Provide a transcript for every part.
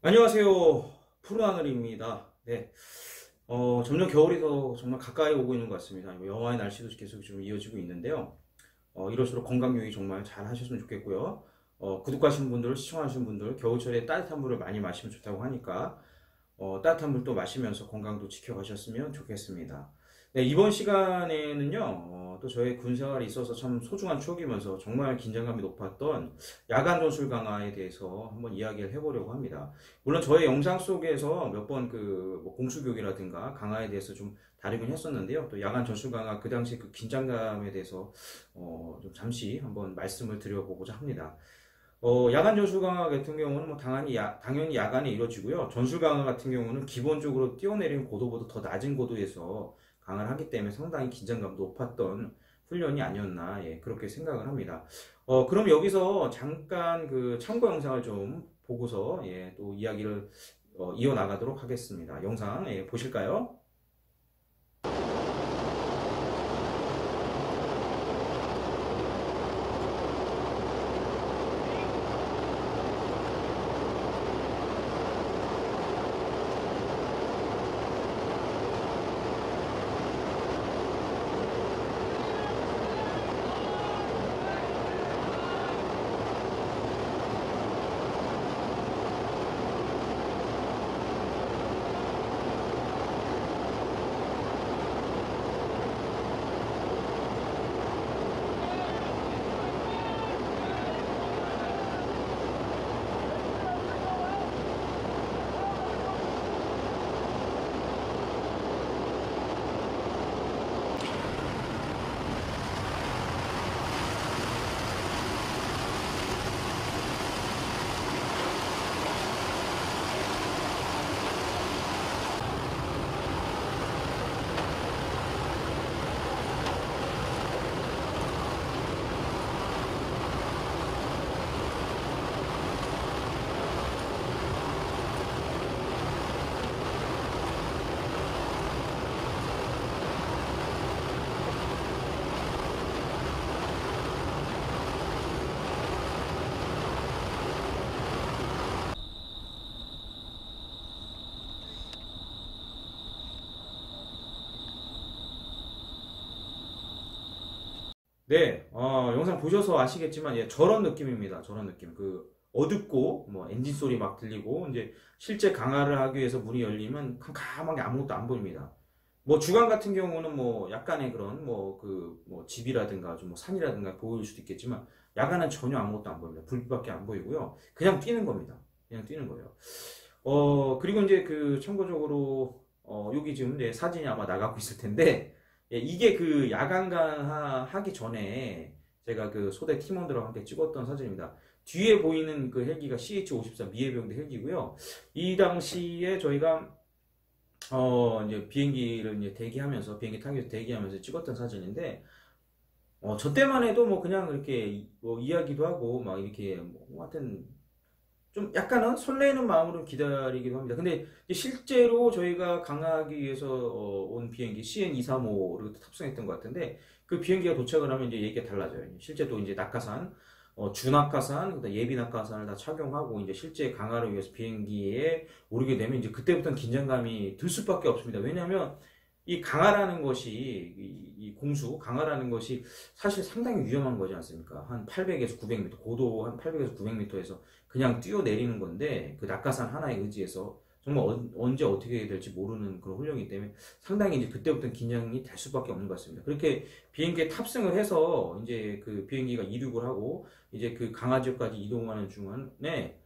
안녕하세요. 푸른하늘입니다. 네. 점점 겨울이 더 정말 가까이 오고 있는 것 같습니다. 영하의 날씨도 계속 좀 이어지고 있는데요. 이럴수록 건강 유의 정말 잘 하셨으면 좋겠고요. 구독하시는 분들, 시청하시는 분들, 겨울철에 따뜻한 물을 많이 마시면 좋다고 하니까, 따뜻한 물도 마시면서 건강도 지켜가셨으면 좋겠습니다. 네, 이번 시간에는요, 또 저의 군 생활에 있어서 참 소중한 추억이면서 정말 긴장감이 높았던 야간 전술 강화에 대해서 한번 이야기를 해보려고 합니다. 물론 저의 영상 속에서 몇 번 뭐 공수교육이라든가 강화에 대해서 좀 다루긴 했었는데요. 또 야간 전술 강화 그 당시 그 긴장감에 대해서 좀 잠시 한번 말씀을 드려보고자 합니다. 야간 전술 강화 같은 경우는 뭐 당연히 야간에 이루어지고요. 전술 강화 같은 경우는 기본적으로 뛰어내리는 고도보다 더 낮은 고도에서 강화를 하기 때문에 상당히 긴장감도 높았던 훈련이 아니었나, 예, 그렇게 생각을 합니다. 그럼 여기서 잠깐 그 참고 영상을 좀 보고서, 예, 또 이야기를 이어나가도록 하겠습니다. 영상, 예, 보실까요? 네, 영상 보셔서 아시겠지만, 예, 저런 느낌입니다. 저런 느낌. 어둡고, 뭐, 엔진 소리 막 들리고, 이제, 실제 강화를 하기 위해서 문이 열리면 캄캄하게 아무것도 안 보입니다. 뭐, 주간 같은 경우는 뭐, 약간의 그런, 뭐, 집이라든가, 좀 뭐, 산이라든가 보일 수도 있겠지만, 야간은 전혀 아무것도 안 보입니다. 불빛밖에 안 보이고요. 그냥 뛰는 겁니다. 그냥 뛰는 거예요. 그리고 이제 참고적으로, 여기 지금 내 사진이 아마 나가고 있을 텐데, 예, 이게 그 야간강 하기 전에 제가 그 소대 팀원들과 함께 찍었던 사진입니다. 뒤에 보이는 그 헬기가 CH-54 미해병대 헬기고요. 이 당시에 저희가 이제 비행기를 이제 대기하면서 비행기 타기 위해서 대기하면서 찍었던 사진인데 저 때만 해도 뭐 그냥 이렇게 뭐 이야기도 하고 막 이렇게 뭐 하여튼 좀 약간은 설레는 마음으로 기다리기도 합니다. 근데 실제로 저희가 강하기 위해서 온 비행기 CN235를 탑승했던 것 같은데 그 비행기가 도착을 하면 이제 얘기가 달라져요. 실제 또 이제 낙하산, 준낙하산, 그다음 예비 낙하산을 다 착용하고 이제 실제 강화를 위해서 비행기에 오르게 되면 이제 그때부터는 긴장감이 들 수밖에 없습니다. 왜냐하면 이 강화라는 것이 이 공수 강화라는 것이 사실 상당히 위험한 거지 않습니까? 한 800에서 900m 고도 한 800에서 900m에서 그냥 뛰어내리는 건데 그 낙하산 하나에 의지해서 정말 언제 어떻게 될지 모르는 그런 훈련이기 때문에 상당히 이제 그때부터는 긴장이 될 수밖에 없는 것 같습니다. 그렇게 비행기에 탑승을 해서 이제 그 비행기가 이륙을 하고 이제 그 강화 지역까지 이동하는 중간에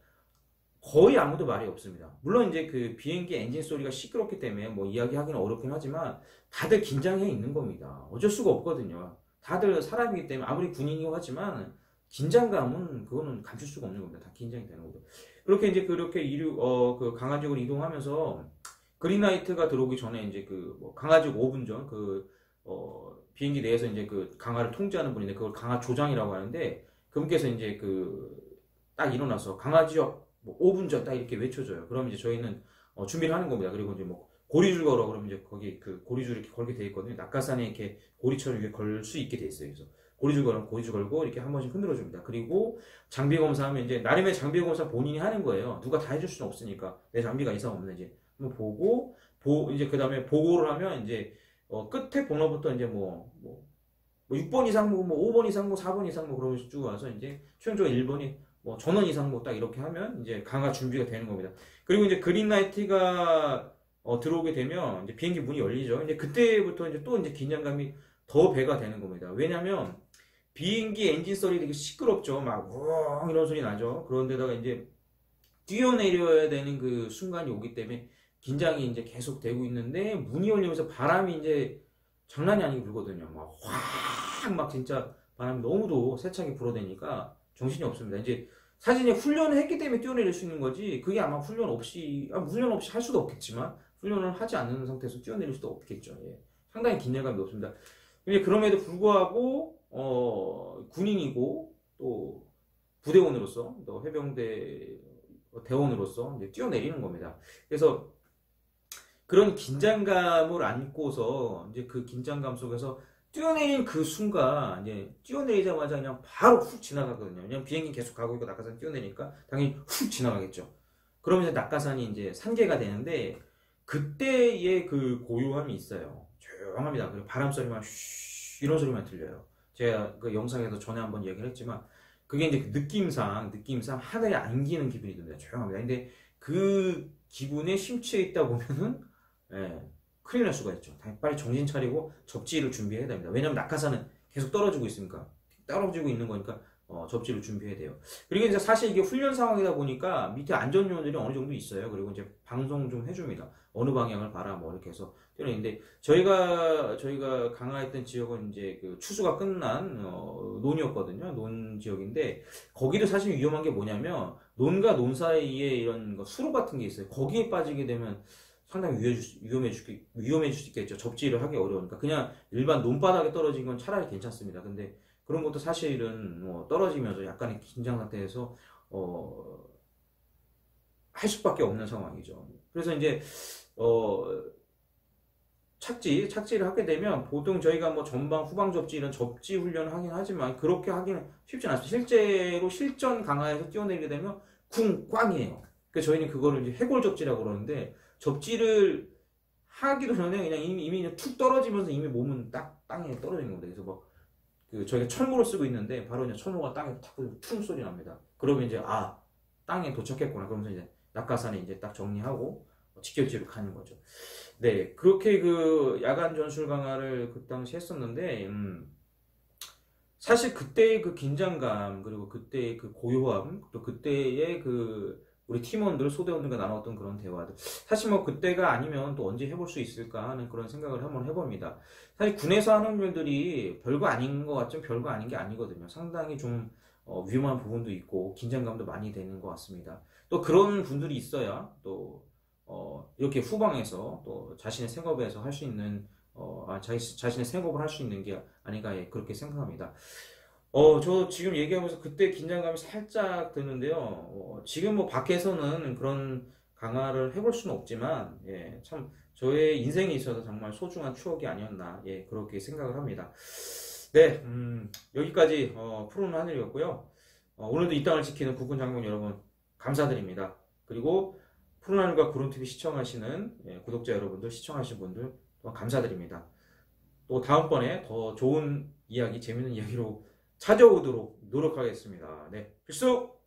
거의 아무도 말이 없습니다. 물론 이제 그 비행기 엔진 소리가 시끄럽기 때문에 뭐 이야기하기는 어렵긴 하지만 다들 긴장해 있는 겁니다. 어쩔 수가 없거든요. 다들 사람이기 때문에 아무리 군인이고 하지만 긴장감은 그거는 감출 수가 없는 겁니다. 다 긴장이 되는 거죠. 그렇게 이제 그렇게 그 강화지역으로 이동하면서 그린라이트가 들어오기 전에 이제 뭐 강화지역 5분 전 비행기 내에서 이제 그 강화를 통제하는 분인데 그걸 강화 조장이라고 하는데 그분께서 이제 딱 일어나서 강화지역 뭐 5분 전 딱 이렇게 외쳐줘요. 그럼 이제 저희는 준비를 하는 겁니다. 그리고 이제 뭐 고리줄 걸어 그러면 이제 거기 그 고리줄 이렇게 걸게 돼 있거든요. 낙하산에 이렇게 고리처럼 이렇게 걸 수 있게 돼 있어요. 그래서 고리줄 걸고 이렇게 한 번씩 흔들어 줍니다. 그리고 장비 검사하면 이제 나름의 장비 검사 본인이 하는 거예요. 누가 다 해줄 수는 없으니까 내 장비가 이상 없는지 한번 보고 이제 그 다음에 보고를 하면 이제 끝에 번호부터 이제 뭐 6번 이상 뭐 5번 이상 뭐 4번 이상 뭐 그러면서 쭉 와서 이제 최종적으로 1번이 뭐 전원 이상 뭐 딱 이렇게 하면 이제 강화 준비가 되는 겁니다. 그리고 이제 그린라이트가 들어오게 되면 이제 비행기 문이 열리죠. 이제 그때부터 이제 또 이제 긴장감이 더 배가 되는 겁니다. 왜냐면 비행기 엔진 소리 되게 시끄럽죠. 막 우엉 이런 소리 나죠. 그런데다가 이제 뛰어내려야 되는 그 순간이 오기 때문에 긴장이 이제 계속 되고 있는데 문이 열리면서 바람이 이제 장난이 아니게 불거든요. 막 확 막 진짜 바람이 너무도 세차게 불어대니까 정신이 없습니다. 이제 사실 이제 훈련을 했기 때문에 뛰어내릴 수 있는 거지. 그게 아마 훈련 없이 할 수도 없겠지만 훈련을 하지 않는 상태에서 뛰어내릴 수도 없겠죠. 예. 상당히 긴장감이 높습니다. 근데 그럼에도 불구하고 군인이고 또 부대원으로서 또 해병대 대원으로서 이제 뛰어내리는 겁니다. 그래서 그런 긴장감을 안고서 이제 그 긴장감 속에서 뛰어내린 그 순간 이제 뛰어내리자마자 그냥 바로 훅 지나가거든요. 그냥 비행기 계속 가고 있고 낙하산 뛰어내니까 당연히 훅 지나가겠죠. 그러면 이제 낙하산이 이제 산계가 되는데 그때의 그 고요함이 있어요. 조용합니다. 그리고 바람 소리만 쉬 이런 소리만 들려요. 제가 그 영상에서 전에 한번 얘기를 했지만 그게 이제 느낌상 하늘에 안기는 기분이 듭니다. 조용합니다. 근데 그 기분에 심취해 있다 보면은 예, 큰일 날 수가 있죠. 빨리 정신 차리고 접지를 준비해야 됩니다. 왜냐면 낙하산은 계속 떨어지고 있으니까 떨어지고 있는 거니까 접지를 준비해야 돼요. 그리고 이제 사실 이게 훈련 상황이다 보니까 밑에 안전요원들이 어느 정도 있어요. 그리고 이제 방송 좀 해줍니다. 어느 방향을 봐라 뭐 이렇게 해서 뛰어내는데 저희가 강화했던 지역은 이제 그 추수가 끝난 논이었거든요. 논 지역인데 거기도 사실 위험한 게 뭐냐면 논과 논 사이에 이런 수로 같은 게 있어요. 거기에 빠지게 되면 상당히 위험해질 수 있겠죠. 접지를 하기 어려우니까. 그냥 일반 논바닥에 떨어진 건 차라리 괜찮습니다. 근데 그런 것도 사실은 떨어지면서 약간의 긴장 상태에서 할 수밖에 없는 상황이죠. 그래서 이제 착지를 하게 되면 보통 저희가 뭐 전방, 후방 접지 이런 접지 훈련을 하긴 하지만 그렇게 하기는 쉽지 않습니다. 실제로 실전 강화에서 뛰어내리게 되면 쿵 꽝이에요. 그래서 저희는 그거를 이제 해골 접지라고 그러는데 접지를 하기도 전에 그냥 이미 그냥 툭 떨어지면서 이미 몸은 딱 땅에 떨어지는 겁니다. 그래서 뭐 그 저희가 철모를 쓰고 있는데 바로 그냥 철모가 땅에 툭 소리 납니다. 그러면 이제 땅에 도착했구나. 그러면서 이제 낙하산에 이제 딱 정리하고 직결지로 가는 거죠. 네, 그렇게 그 야간 전술 강화를 그 당시 했었는데 사실 그때의 그 긴장감 그리고 그때의 그 고요함 또 그때의 그 우리 팀원들 소대원들과 나눴던 그런 대화들 사실 뭐 그때가 아니면 또 언제 해볼 수 있을까 하는 그런 생각을 한번 해봅니다. 사실 군에서 하는 일들이 별거 아닌 것 같지만 별거 아닌 게 아니거든요. 상당히 좀 위험한 부분도 있고 긴장감도 많이 되는 것 같습니다. 또 그런 분들이 있어야 또 이렇게 후방에서 또 자신의 생업에서 할 수 있는 자신의 생업을 할 수 있는 게 아닌가 그렇게 생각합니다. 저 지금 얘기하면서 그때 긴장감이 살짝 드는데요. 지금 뭐 밖에서는 그런 강화를 해볼 수는 없지만, 예, 참, 저의 인생에 있어서 정말 소중한 추억이 아니었나, 예, 그렇게 생각을 합니다. 네, 여기까지, 푸른 하늘이었고요. 오늘도 이 땅을 지키는 국군 장병 여러분, 감사드립니다. 그리고 푸른 하늘과 구름TV 시청하시는 예, 구독자 여러분들, 시청하신 분들, 또한 감사드립니다. 또 다음번에 더 좋은 이야기, 재밌는 이야기로 찾아오도록 노력하겠습니다. 네, 필수!